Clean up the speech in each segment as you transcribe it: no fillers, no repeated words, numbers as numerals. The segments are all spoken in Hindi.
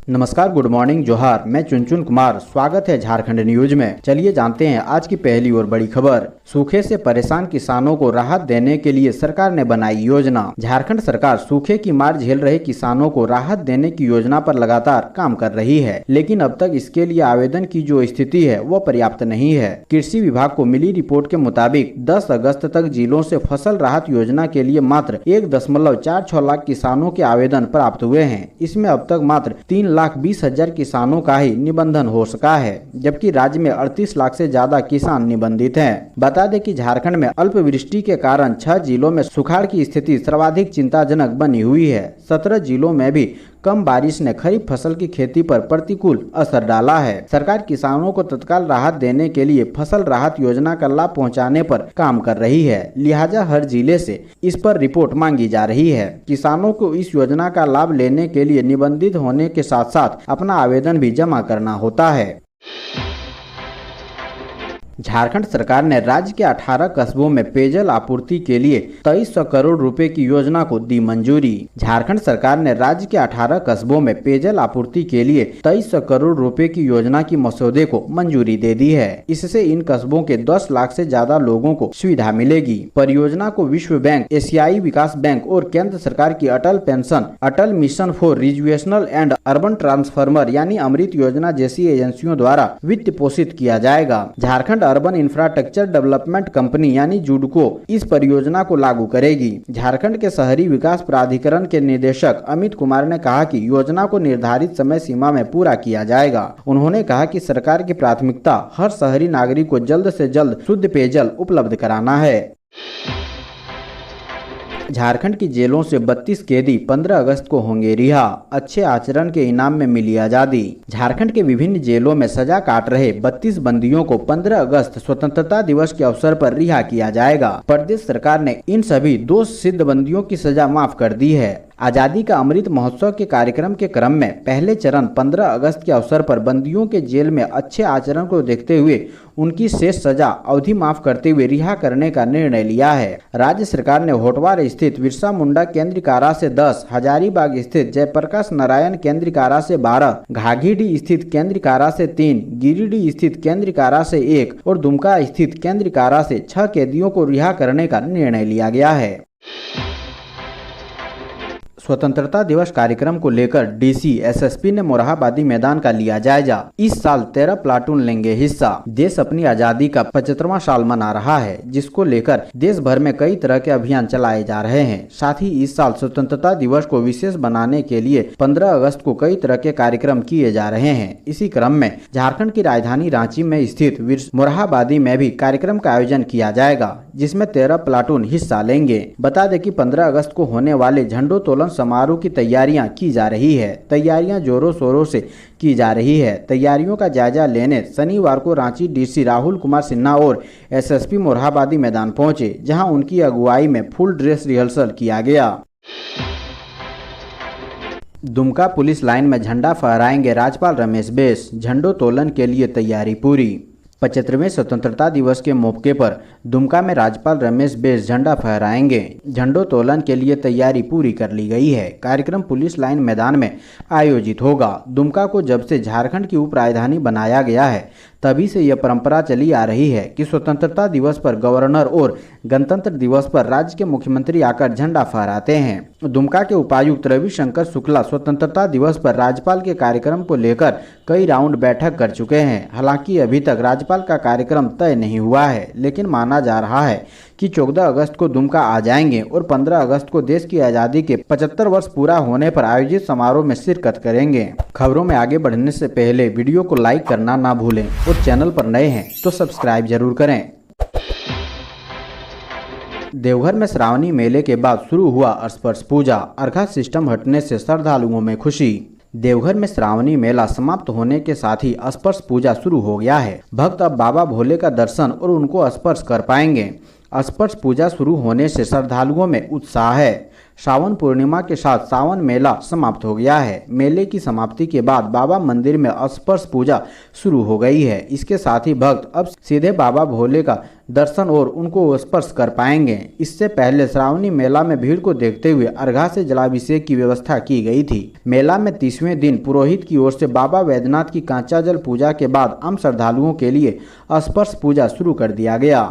नमस्कार, गुड मॉर्निंग, जोहार। मैं चुनचुन कुमार, स्वागत है झारखंड न्यूज में। चलिए जानते हैं आज की पहली और बड़ी खबर। सूखे से परेशान किसानों को राहत देने के लिए सरकार ने बनाई योजना। झारखंड सरकार सूखे की मार झेल रहे किसानों को राहत देने की योजना पर लगातार काम कर रही है, लेकिन अब तक इसके लिए आवेदन की जो स्थिति है वो पर्याप्त नहीं है। कृषि विभाग को मिली रिपोर्ट के मुताबिक 10 अगस्त तक जिलों से फसल राहत योजना के लिए मात्र 1.46 लाख किसानों के आवेदन प्राप्त हुए हैं। इसमें अब तक मात्र 3,20,000 किसानों का ही निबंधन हो सका है, जबकि राज्य में 38 लाख से ज्यादा किसान निबंधित हैं। बता दें कि झारखंड में अल्पवृष्टि के कारण 6 जिलों में सुखाड़ की स्थिति सर्वाधिक चिंताजनक बनी हुई है। 17 जिलों में भी कम बारिश ने खरीफ फसल की खेती पर प्रतिकूल असर डाला है। सरकार किसानों को तत्काल राहत देने के लिए फसल राहत योजना का लाभ पहुंचाने पर काम कर रही है, लिहाजा हर जिले से इस पर रिपोर्ट मांगी जा रही है। किसानों को इस योजना का लाभ लेने के लिए निबंधित होने के साथ साथ अपना आवेदन भी जमा करना होता है। झारखंड सरकार ने राज्य के 18 कस्बों में पेयजल आपूर्ति के लिए 2300 करोड़ रुपए की योजना को दी मंजूरी। झारखंड सरकार ने राज्य के 18 कस्बों में पेयजल आपूर्ति के लिए 2300 करोड़ रुपए की योजना की मसौदे को मंजूरी दे दी है। इससे इन कस्बों के 10 लाख से ज्यादा लोगों को सुविधा मिलेगी। परियोजना को विश्व बैंक, एशियाई विकास बैंक और केंद्र सरकार की Atal pension, Atal mission for rejuvenation and urban transformer यानी अमृत योजना जैसी एजेंसियों द्वारा वित्त पोषित किया जाएगा। Jharkhand urban infrastructure development company यानी जुडको इस परियोजना को लागू करेगी। झारखंड के शहरी विकास प्राधिकरण के निदेशक अमित कुमार ने कहा कि योजना को निर्धारित समय सीमा में पूरा किया जाएगा। उन्होंने कहा कि सरकार की प्राथमिकता हर शहरी नागरिक को जल्द से जल्द शुद्ध पेयजल उपलब्ध कराना है। झारखंड की जेलों से 32 कैदी 15 अगस्त को होंगे रिहा। अच्छे आचरण के इनाम में मिली आजादी। झारखंड के विभिन्न जेलों में सजा काट रहे 32 बंदियों को 15 अगस्त स्वतंत्रता दिवस के अवसर पर रिहा किया जाएगा। प्रदेश सरकार ने इन सभी दोष सिद्ध बंदियों की सजा माफ कर दी है। आजादी का अमृत महोत्सव के कार्यक्रम के क्रम में पहले चरण 15 अगस्त के अवसर पर बंदियों के जेल में अच्छे आचरण को देखते हुए उनकी शेष सजा अवधि माफ करते हुए रिहा करने का निर्णय लिया है। राज्य सरकार ने होटवार स्थित बिरसा मुंडा केंद्रीय कारा से 10, हजारीबाग स्थित जयप्रकाश नारायण केंद्रीय कारा से 12, घाघीडीह स्थित केंद्रीय कारा से 3, गिरिडीह स्थित केंद्रीय कारा से 1 और दुमका स्थित केंद्रीय कारा से 6 कैदियों को रिहा करने का निर्णय लिया गया है। स्वतंत्रता दिवस कार्यक्रम को लेकर डीसी एसएसपी ने मोरहाबादी मैदान का लिया जायजा। इस साल 13 प्लाटून लेंगे हिस्सा। देश अपनी आजादी का 75वां साल मना रहा है, जिसको लेकर देश भर में कई तरह के अभियान चलाए जा रहे हैं। साथ ही इस साल स्वतंत्रता दिवस को विशेष बनाने के लिए 15 अगस्त को कई तरह के कार्यक्रम किए जा रहे हैं। इसी क्रम में झारखंड की राजधानी रांची में स्थित मोरहाबादी में भी कार्यक्रम का आयोजन किया जाएगा, जिसमें 13 प्लाटून हिस्सा लेंगे। बता दें कि 15 अगस्त को होने वाले झंडोत्तोलन समारोह की तैयारियां की जा रही है। तैयारियां जोरों शोरों से की जा रही है। तैयारियों का जायजा लेने शनिवार को रांची डीसी राहुल कुमार सिन्हा और एसएसपी मोरहाबादी मैदान पहुंचे, जहां उनकी अगुवाई में फुल ड्रेस रिहर्सल किया गया। दुमका पुलिस लाइन में झंडा फहराएंगे राज्यपाल रमेश बैस। झंडोत्तोलन के लिए तैयारी पूरी। 75वें स्वतंत्रता दिवस के मौके पर दुमका में राज्यपाल रमेश बैस झंडा फहराएंगे। झंडोत्तोलन के लिए तैयारी पूरी कर ली गई है। कार्यक्रम पुलिस लाइन मैदान में आयोजित होगा। दुमका को जब से झारखंड की उप राजधानी बनाया गया है, तभी से यह परंपरा चली आ रही है कि स्वतंत्रता दिवस पर गवर्नर और गणतंत्र दिवस पर राज्य के मुख्यमंत्री आकर झंडा फहराते हैं। दुमका के उपायुक्त रविशंकर शुक्ला स्वतंत्रता दिवस पर राज्यपाल के कार्यक्रम को लेकर कई राउंड बैठक कर चुके हैं। हालांकि अभी तक राज्यपाल का कार्यक्रम तय नहीं हुआ है, लेकिन माना जा रहा है कि 14 अगस्त को दुमका आ जाएंगे और 15 अगस्त को देश की आज़ादी के 75 वर्ष पूरा होने पर आयोजित समारोह में शिरकत करेंगे। खबरों में आगे बढ़ने से पहले वीडियो को लाइक करना ना भूलें और चैनल पर नए हैं तो सब्सक्राइब जरूर करें। देवघर में श्रावणी मेले के बाद शुरू हुआ स्पर्श पूजा। अर्घा सिस्टम हटने से श्रद्धालुओं में खुशी। देवघर में श्रावणी मेला समाप्त होने के साथ ही स्पर्श पूजा शुरू हो गया है। भक्त अब बाबा भोले का दर्शन और उनको स्पर्श कर पाएंगे। स्पर्श पूजा शुरू होने से श्रद्धालुओं में उत्साह है। श्रावण पूर्णिमा के साथ सावन मेला समाप्त हो गया है। मेले की समाप्ति के बाद बाबा मंदिर में स्पर्श पूजा शुरू हो गई है। इसके साथ ही भक्त अब सीधे बाबा भोले का दर्शन और उनको स्पर्श कर पाएंगे। इससे पहले श्रावणी मेला में भीड़ को देखते हुए अर्घा से जलाभिषेक की व्यवस्था की गई थी। मेला में 30वें दिन पुरोहित की ओर से बाबा वैद्यनाथ की कांचा जल पूजा के बाद आम श्रद्धालुओं के लिए स्पर्श पूजा शुरू कर दिया गया।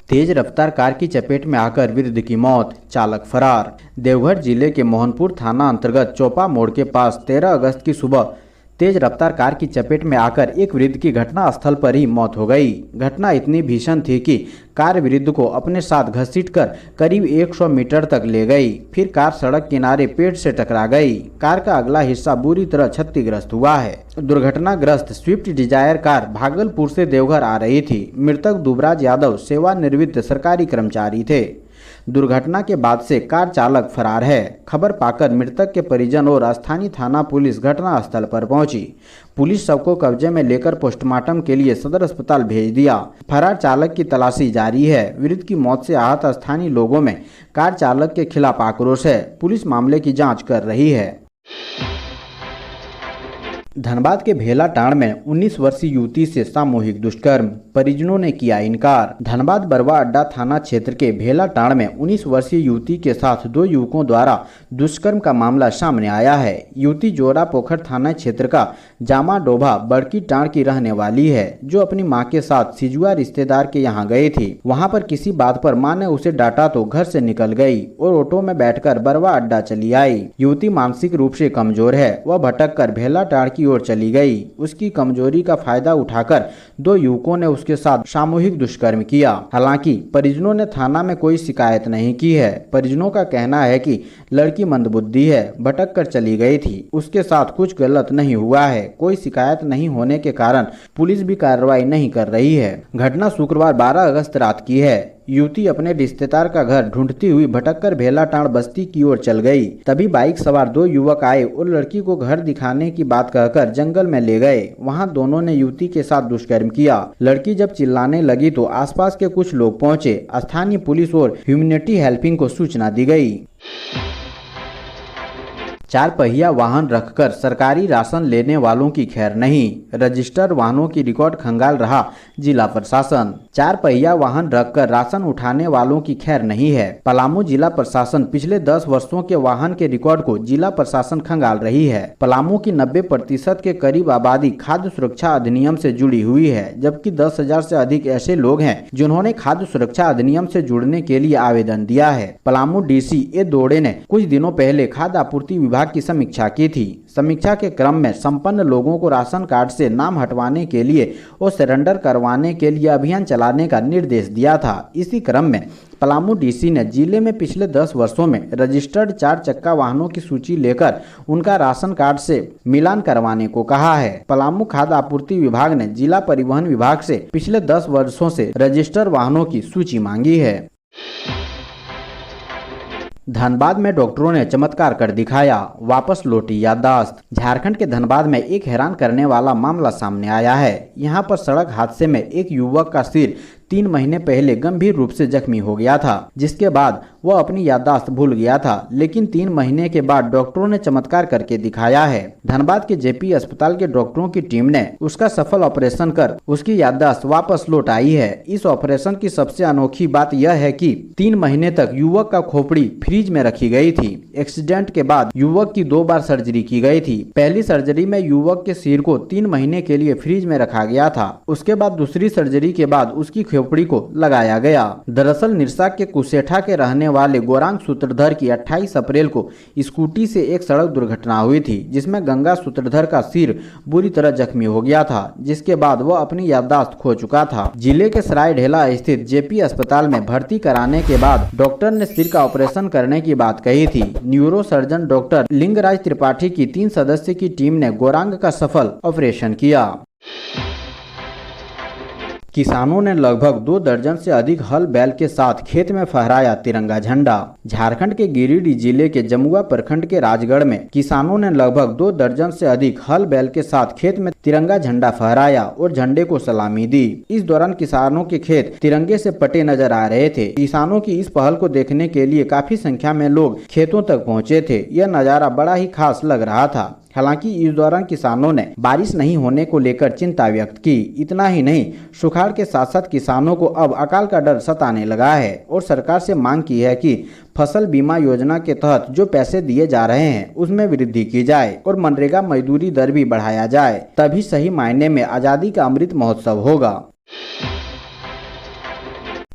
तेज रफ्तार कार की चपेट में आकर वृद्ध की मौत, चालक फरार। देवघर जिले के मोहनपुर थाना अंतर्गत चौपा मोड़ के पास 13 अगस्त की सुबह तेज रफ्तार कार की चपेट में आकर एक वृद्ध की घटना स्थल पर ही मौत हो गई। घटना इतनी भीषण थी कि कार वृद्ध को अपने साथ घसीटकर करीब 100 मीटर तक ले गई। फिर कार सड़क किनारे पेड़ से टकरा गई। कार का अगला हिस्सा बुरी तरह क्षतिग्रस्त हुआ है। दुर्घटनाग्रस्त स्विफ्ट डिजायर कार भागलपुर से देवघर आ रही थी। मृतक दुबराज यादव सेवानिवृत्त सरकारी कर्मचारी थे। दुर्घटना के बाद से कार चालक फरार है। खबर पाकर मृतक के परिजन और स्थानीय थाना पुलिस घटनास्थल पर पहुंची। पुलिस शव को कब्जे में लेकर पोस्टमार्टम के लिए सदर अस्पताल भेज दिया। फरार चालक की तलाशी जारी है। वृद्ध की मौत से आहत स्थानीय लोगों में कार चालक के खिलाफ आक्रोश है। पुलिस मामले की जांच कर रही है। धनबाद के भेलाटांड में 19 वर्षीय युवती से सामूहिक दुष्कर्म, परिजनों ने किया इनकार। धनबाद बरवा अड्डा थाना क्षेत्र के भेलाटांड में 19 वर्षीय युवती के साथ 2 युवकों द्वारा दुष्कर्म का मामला सामने आया है। युवती जोरा पोखर थाना क्षेत्र का जामा डोभा बड़की टांड की रहने वाली है, जो अपनी मां के साथ सिजुआ रिश्तेदार के यहां गई थी। वहां पर किसी बात पर मां ने उसे डांटा तो घर से निकल गई और ऑटो में बैठकर बरवा अड्डा चली आई। युवती मानसिक रूप से कमजोर है। वह भटक कर भेलाटांड की ओर चली गई। उसकी कमजोरी का फायदा उठाकर 2 युवकों ने उसके साथ सामूहिक दुष्कर्म किया। हालांकि परिजनों ने थाना में कोई शिकायत नहीं की है। परिजनों का कहना है कि लड़की मंदबुद्धि है, भटक कर चली गई थी। उसके साथ कुछ गलत नहीं हुआ है। कोई शिकायत नहीं होने के कारण पुलिस भी कार्रवाई नहीं कर रही है। घटना शुक्रवार 12 अगस्त रात की है। युवती अपने रिश्तेदार का घर ढूंढती हुई भटककर भेलाटांड बस्ती की ओर चल गई। तभी बाइक सवार 2 युवक आए और लड़की को घर दिखाने की बात कहकर जंगल में ले गए। वहां दोनों ने युवती के साथ दुष्कर्म किया। लड़की जब चिल्लाने लगी तो आसपास के कुछ लोग पहुंचे। स्थानीय पुलिस और ह्यूमैनिटी हेल्पिंग को सूचना दी गई। 4 पहिया वाहन रखकर सरकारी राशन लेने वालों की खैर नहीं। रजिस्टर्ड वाहनों की रिकॉर्ड खंगाल रहा जिला प्रशासन। 4 पहिया वाहन रखकर राशन उठाने वालों की खैर नहीं है। पलामू जिला प्रशासन पिछले 10 वर्षों के वाहन के रिकॉर्ड को जिला प्रशासन खंगाल रही है। पलामू की 90% के करीब आबादी खाद्य सुरक्षा अधिनियम से जुड़ी हुई है, जबकि 10,000 से अधिक ऐसे लोग हैं जिन्होंने खाद्य सुरक्षा अधिनियम से जुड़ने के लिए आवेदन दिया है। पलामू डीसी ए दोड़े ने कुछ दिनों पहले खाद्य आपूर्ति विभाग की समीक्षा की थी। समीक्षा के क्रम में संपन्न लोगों को राशन कार्ड से नाम हटवाने के लिए और सरेंडर करवाने के लिए अभियान चलाने का निर्देश दिया था। इसी क्रम में पलामू डीसी ने जिले में पिछले 10 वर्षों में रजिस्टर्ड 4 चक्का वाहनों की सूची लेकर उनका राशन कार्ड से मिलान करवाने को कहा है। पलामू खाद्य आपूर्ति विभाग ने जिला परिवहन विभाग से पिछले 10 वर्षों से रजिस्टर्ड वाहनों की सूची मांगी है। धनबाद में डॉक्टरों ने चमत्कार कर दिखाया, वापस लौटी याददाश्त। झारखंड के धनबाद में एक हैरान करने वाला मामला सामने आया है। यहां पर सड़क हादसे में एक युवक का सिर 3 महीने पहले गंभीर रूप से जख्मी हो गया था, जिसके बाद वह अपनी याददाश्त भूल गया था। लेकिन 3 महीने के बाद डॉक्टरों ने चमत्कार करके दिखाया है। धनबाद के जेपी अस्पताल के डॉक्टरों की टीम ने उसका सफल ऑपरेशन कर उसकी याददाश्त वापस लौट आई है। इस ऑपरेशन की सबसे अनोखी बात यह है कि 3 महीने तक युवक का खोपड़ी फ्रीज में रखी गई थी। एक्सीडेंट के बाद युवक की 2 बार सर्जरी की गई थी। पहली सर्जरी में युवक के सिर को 3 महीने के लिए फ्रीज में रखा गया था। उसके बाद दूसरी सर्जरी के बाद उसकी खोपड़ी को लगाया गया। दरअसल निरसा के कुसेठा के रहने वाले गौरांग सूत्रधर की 28 अप्रैल को स्कूटी से एक सड़क दुर्घटना हुई थी, जिसमें गंगा सूत्रधर का सिर बुरी तरह जख्मी हो गया था, जिसके बाद वह अपनी याददाश्त खो चुका था। जिले के सरायढेला स्थित जेपी अस्पताल में भर्ती कराने के बाद डॉक्टर ने सिर का ऑपरेशन करने की बात कही थी। Neuro surgeon doctor Lingaraj Tripathi की 3 सदस्य की टीम ने गौरांग का सफल ऑपरेशन किया। किसानों ने लगभग 2 दर्जन से अधिक हल बैल के साथ खेत में फहराया तिरंगा झंडा। झारखंड के गिरिडीह जिले के जमुआ प्रखंड के राजगढ़ में किसानों ने लगभग 2 दर्जन से अधिक हल बैल के साथ खेत में तिरंगा झंडा फहराया और झंडे को सलामी दी। इस दौरान किसानों के खेत तिरंगे से पटे नजर आ रहे थे। किसानों की इस पहल को देखने के लिए काफी संख्या में लोग खेतों तक पहुंचे थे। यह नजारा बड़ा ही खास लग रहा था। हालांकि इस दौरान किसानों ने बारिश नहीं होने को लेकर चिंता व्यक्त की। इतना ही नहीं, सुखाड़ के साथ साथ किसानों को अब अकाल का डर सताने लगा है और सरकार से मांग की है कि फसल बीमा योजना के तहत जो पैसे दिए जा रहे हैं उसमें वृद्धि की जाए और मनरेगा मजदूरी दर भी बढ़ाया जाए। तभी सही मायने में आजादी का अमृत महोत्सव होगा।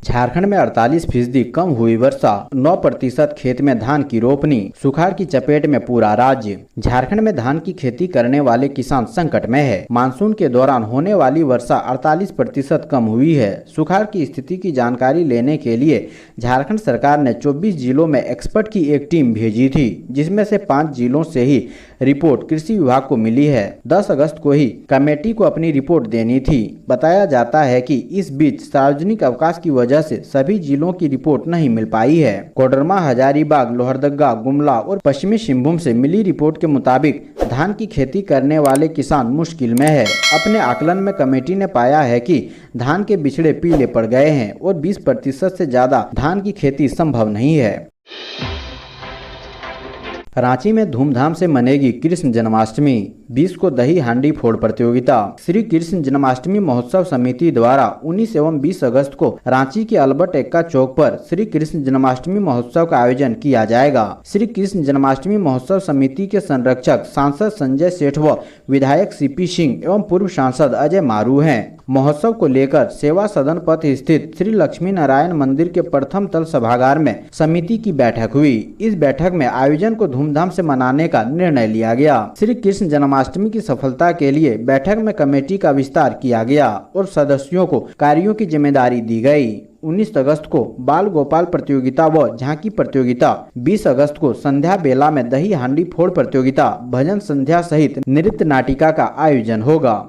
झारखंड में 48% कम हुई वर्षा, 9% खेत में धान की रोपनी, सुखाड़ की चपेट में पूरा राज्य। झारखंड में धान की खेती करने वाले किसान संकट में है। मानसून के दौरान होने वाली वर्षा 48% कम हुई है। सुखाड़ की स्थिति की जानकारी लेने के लिए झारखंड सरकार ने 24 जिलों में एक्सपर्ट की एक टीम भेजी थी, जिसमें से 5 जिलों से ही रिपोर्ट कृषि विभाग को मिली है। 10 अगस्त को ही कमेटी को अपनी रिपोर्ट देनी थी। बताया जाता है कि इस बीच सार्वजनिक अवकाश की वजह से सभी जिलों की रिपोर्ट नहीं मिल पाई है। कोडरमा, हजारीबाग, लोहरदगा, गुमला और पश्चिमी सिंहभूम से मिली रिपोर्ट के मुताबिक धान की खेती करने वाले किसान मुश्किल में है। अपने आकलन में कमेटी ने पाया है कि धान के बिछड़े पीले पड़ गए हैं और 20% से ज्यादा धान की खेती संभव नहीं है। रांची में धूमधाम से मनेगी कृष्ण जन्माष्टमी। 20 को दही हांडी फोड़ प्रतियोगिता। श्री कृष्ण जन्माष्टमी महोत्सव समिति द्वारा 19 एवं 20 अगस्त को रांची के अल्बर्ट एक्का चौक पर श्री कृष्ण जन्माष्टमी महोत्सव का आयोजन किया जाएगा। श्री कृष्ण जन्माष्टमी महोत्सव समिति के संरक्षक सांसद संजय सेठ व विधायक सीपी सिंह एवं पूर्व सांसद अजय मारू हैं। महोत्सव को लेकर सेवा सदन पथ स्थित श्री लक्ष्मी नारायण मंदिर के प्रथम तल सभागार में समिति की बैठक हुई। इस बैठक में आयोजन को धूमधाम से मनाने का निर्णय लिया गया। श्री कृष्ण जन्माष्टमी की सफलता के लिए बैठक में कमेटी का विस्तार किया गया और सदस्यों को कार्यों की जिम्मेदारी दी गई। 19 अगस्त को बाल गोपाल प्रतियोगिता व झांकी प्रतियोगिता, 20 अगस्त को संध्या बेला में दही हांडी फोड़ प्रतियोगिता, भजन संध्या सहित नृत्य नाटिका का आयोजन होगा।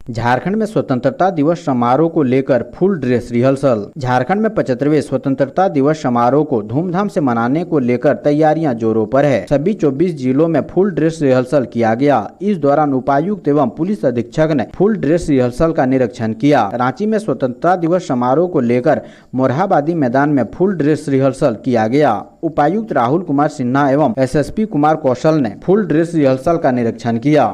झारखंड में स्वतंत्रता दिवस समारोह को लेकर फुल ड्रेस रिहर्सल। झारखंड में 75वें स्वतंत्रता दिवस समारोह को धूमधाम से मनाने को लेकर तैयारियां जोरों पर है। सभी 24 जिलों में फुल ड्रेस रिहर्सल किया गया। इस दौरान उपायुक्त एवं पुलिस अधीक्षक ने फुल ड्रेस रिहर्सल का निरीक्षण किया। रांची में स्वतंत्रता दिवस समारोह को लेकर मोरहाबादी मैदान में फुल ड्रेस रिहर्सल किया गया। उपायुक्त राहुल कुमार सिन्हा एवं SSP कुमार कौशल ने फुल ड्रेस रिहर्सल का निरीक्षण किया।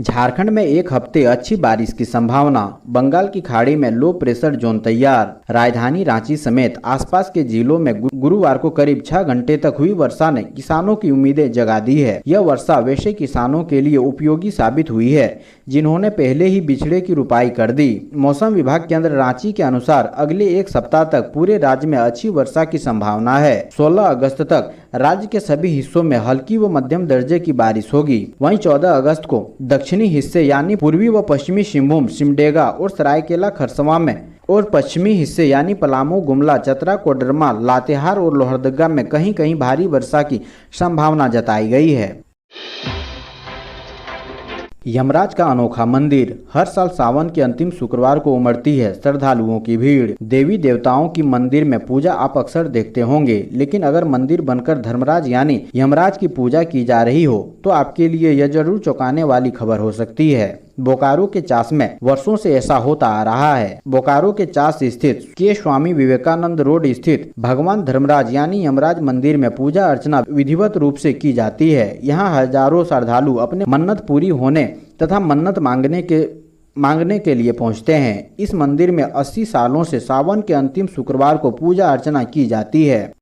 झारखंड में एक हफ्ते अच्छी बारिश की संभावना। बंगाल की खाड़ी में लो प्रेशर जोन तैयार। राजधानी रांची समेत आसपास के जिलों में गुरुवार को करीब 6 घंटे तक हुई वर्षा ने किसानों की उम्मीदें जगा दी है। यह वर्षा वैसे किसानों के लिए उपयोगी साबित हुई है जिन्होंने पहले ही बिछड़े की रुपाई कर दी। मौसम विभाग केंद्र रांची के अनुसार अगले एक सप्ताह तक पूरे राज्य में अच्छी वर्षा की संभावना है। 16 अगस्त तक राज्य के सभी हिस्सों में हल्की व मध्यम दर्जे की बारिश होगी। वहीं 14 अगस्त को दक्षिणी हिस्से यानी पूर्वी व पश्चिमी सिंहभूम, सिमडेगा और सरायकेला खरसावां में और पश्चिमी हिस्से यानी पलामू, गुमला, चतरा, कोडरमा, लातेहार और लोहरदगा में कहीं कहीं भारी वर्षा की संभावना जताई गई है। यमराज का अनोखा मंदिर। हर साल सावन के अंतिम शुक्रवार को उमड़ती है श्रद्धालुओं की भीड़। देवी देवताओं की मंदिर में पूजा आप अक्सर देखते होंगे, लेकिन अगर मंदिर बनकर धर्मराज यानी यमराज की पूजा की जा रही हो तो आपके लिए यह जरूर चौंकाने वाली खबर हो सकती है। बोकारो के चास में वर्षों से ऐसा होता आ रहा है। बोकारो के चास स्थित के स्वामी विवेकानंद रोड स्थित भगवान धर्मराज यानी यमराज मंदिर में पूजा अर्चना विधिवत रूप से की जाती है। यहाँ हजारों श्रद्धालु अपने मन्नत पूरी होने तथा मन्नत मांगने के लिए पहुँचते हैं। इस मंदिर में 80 सालों से सावन के अंतिम शुक्रवार को पूजा अर्चना की जाती है।